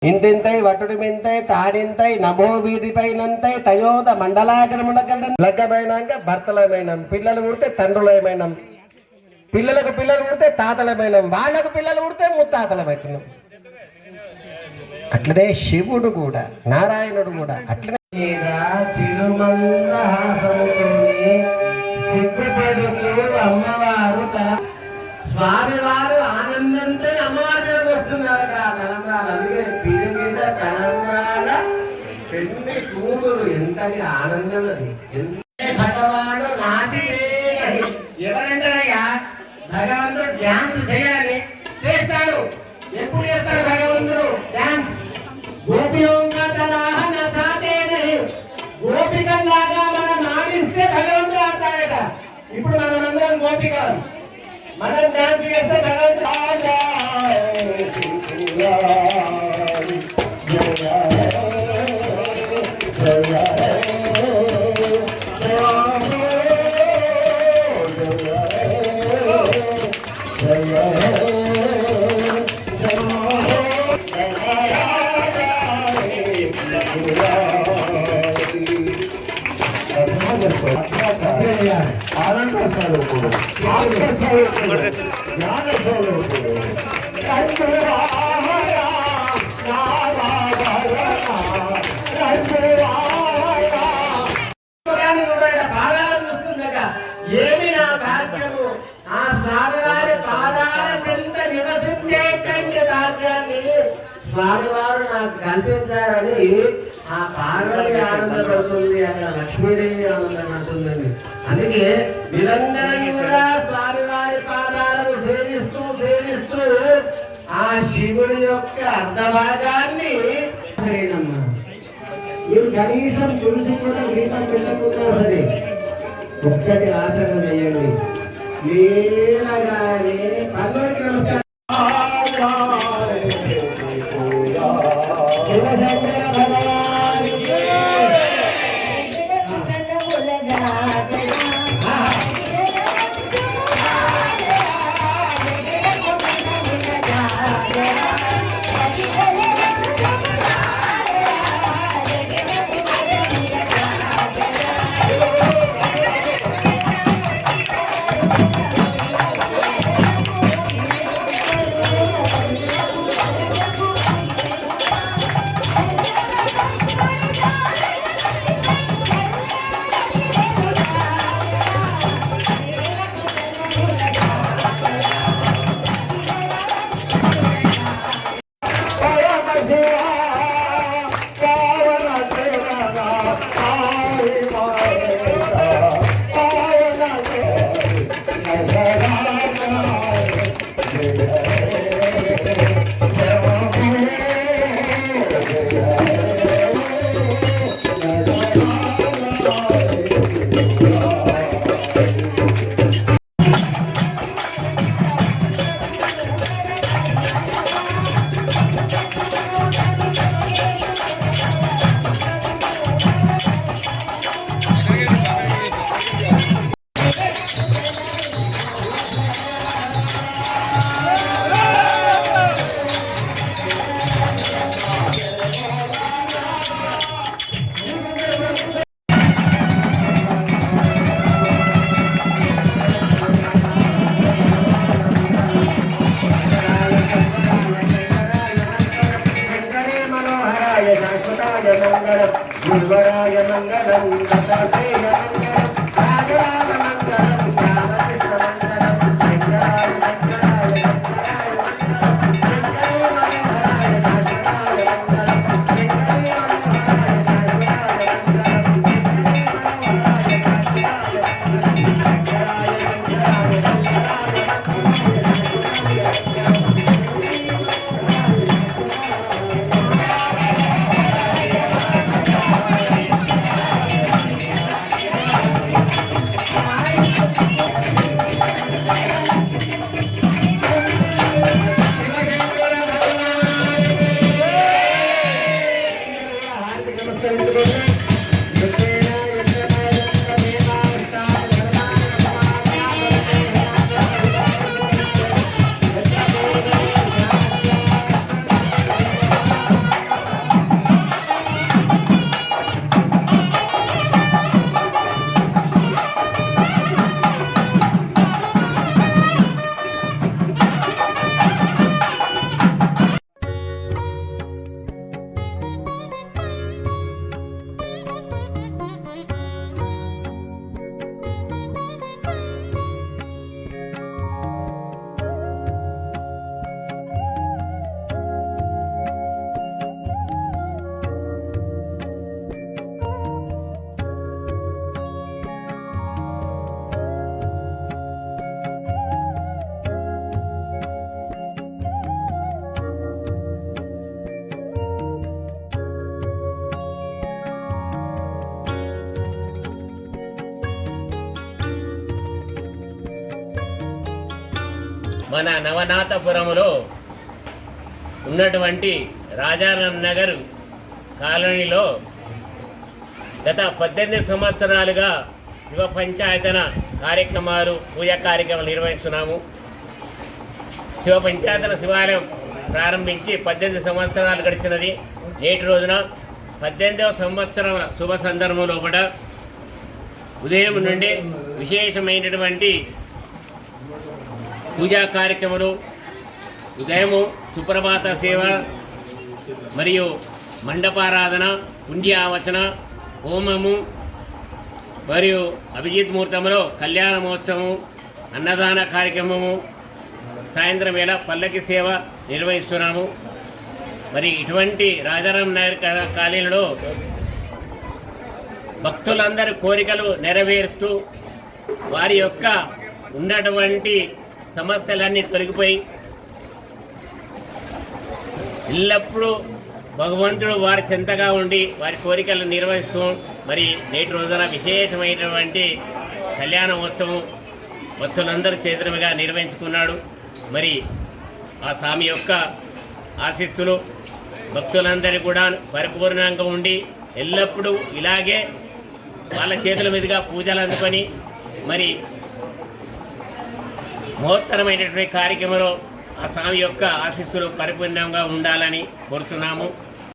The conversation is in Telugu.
ఇంతింతై వటుడు మెంతై తాడింతై నభో వీధిపైనంతై తయోద మండలాగ్రమునకండ లగ్గమైనాక భర్తలమైనం, పిల్లలు పుడితే తండ్రులమైనం, పిల్లలకు పిల్లలు పుడితే తాతలమైనం, వాళ్ళకు పిల్లలు పుడితే ముత్తాతలమవుతున్నాం. అట్లనే శివుడు కూడా, నారాయణుడు కూడా అట్లనే అమ్మవారు స్వామివారు ఆనందంతో అమ్మవారి మీద వస్తున్నారు. అందుకే పిలిగిన తలంబ్రాల పెళ్లి కూతురు ఎంతటి ఆనందం అది. భగవాను నాచితే ఎవరంటారయ్యా? భగవంతుడు డ్యాన్స్ చేయాలి, చేస్తాడు. ఎప్పుడు చేస్తాడు భగవంతుడు డ్యాన్స్? గోపికల్లాగా మనం ఆడిస్తే భగవంతుడు ఆడతాడట. ఇప్పుడు మనమందరం గోపికలు, మనం డాన్స్ చేస్తే భగవంతుడు ఏమి నా భాగ్యము, ఆ స్వామివారి పాదాల చెంత నివసించేటువంటి భాగ్యాన్ని స్వామివారు నాకు కల్పించారని ఆ పార్వతి ఆనందపడుతుంది, అక్కడ లక్ష్మీదేవి ఆనందపడుతుందండి. అందుకే నిరంతరం కూడా స్వామివారి పాదాలను సేవిస్తూ సేవిస్తూ ఆ శివుడి యొక్క అర్ధభాగాన్ని మీరు కనీసం తులసి కూడా దీపం పెట్టకుండా సరే ఒక్కటి ఆచరణ చేయండి. లేవగానే పల్లవికి నమస్కారం. శివశంకర భగవానికి గురువరాయ మంగళం దత్తాత్రేయ మంగళం రాజరామ మంగళం రామకృష్ణ మంగళం శంకరాయ శంకరాయ శంకరాయ మంగళం శంకరే మనోహరాయ శాశ్వతాయ మంగళం శంకరే మనోహరాయ శాశ్వతాయ మంగళం మన నవనాథపురంలో ఉన్నటువంటి రాజారాం నగర్ కాలనీలో గత 18 సంవత్సరాలుగా యువ పంచాయతన కార్యక్రమాలు పూజా కార్యక్రమాలు నిర్వహిస్తున్నాము. శివ పంచాయతన శివాలయం ప్రారంభించి 18 సంవత్సరాలు గడిచినది. నేటి రోజున 18వ సంవత్సరం శుభ సందర్భంలో కూడా ఉదయం నుండి విశేషమైనటువంటి పూజా కార్యక్రమాలు, ఉదయము సుప్రభాత సేవ మరియు మండపారాధన, పుణ్యావచన, హోమము మరియు అభిజిత్ ముహూర్తంలో కళ్యాణ మహోత్సవము, అన్నదాన కార్యక్రమము, సాయంత్రం వేళ పల్లకి సేవ నిర్వహిస్తున్నాము. మరి ఇటువంటి రాజారాం నగర్ కాలనీలో భక్తులందరి కోరికలు నెరవేరుస్తూ వారి యొక్క ఉన్నటువంటి సమస్యలన్నీ తొలగిపోయి ఎల్లప్పుడూ భగవంతుడు వారి చెంతగా ఉండి వారి కోరికలు నిర్వహిస్తూ మరి నేటి రోజున విశేషమైనటువంటి కళ్యాణోత్సవం భక్తులందరూ చేతులుగా నిర్వహించుకున్నాడు. మరి ఆ స్వామి యొక్క ఆశీస్సులు భక్తులందరికీ కూడా పరిపూర్ణంగా ఉండి ఎల్లప్పుడూ ఇలాగే వాళ్ళ చేతుల మీదుగా పూజలు అందుకొని మరి మహోత్తరమైనటువంటి కార్యక్రమంలో ఆ స్వామి యొక్క ఆశీస్సులు పరిపూర్ణంగా ఉండాలని కోరుతున్నాము.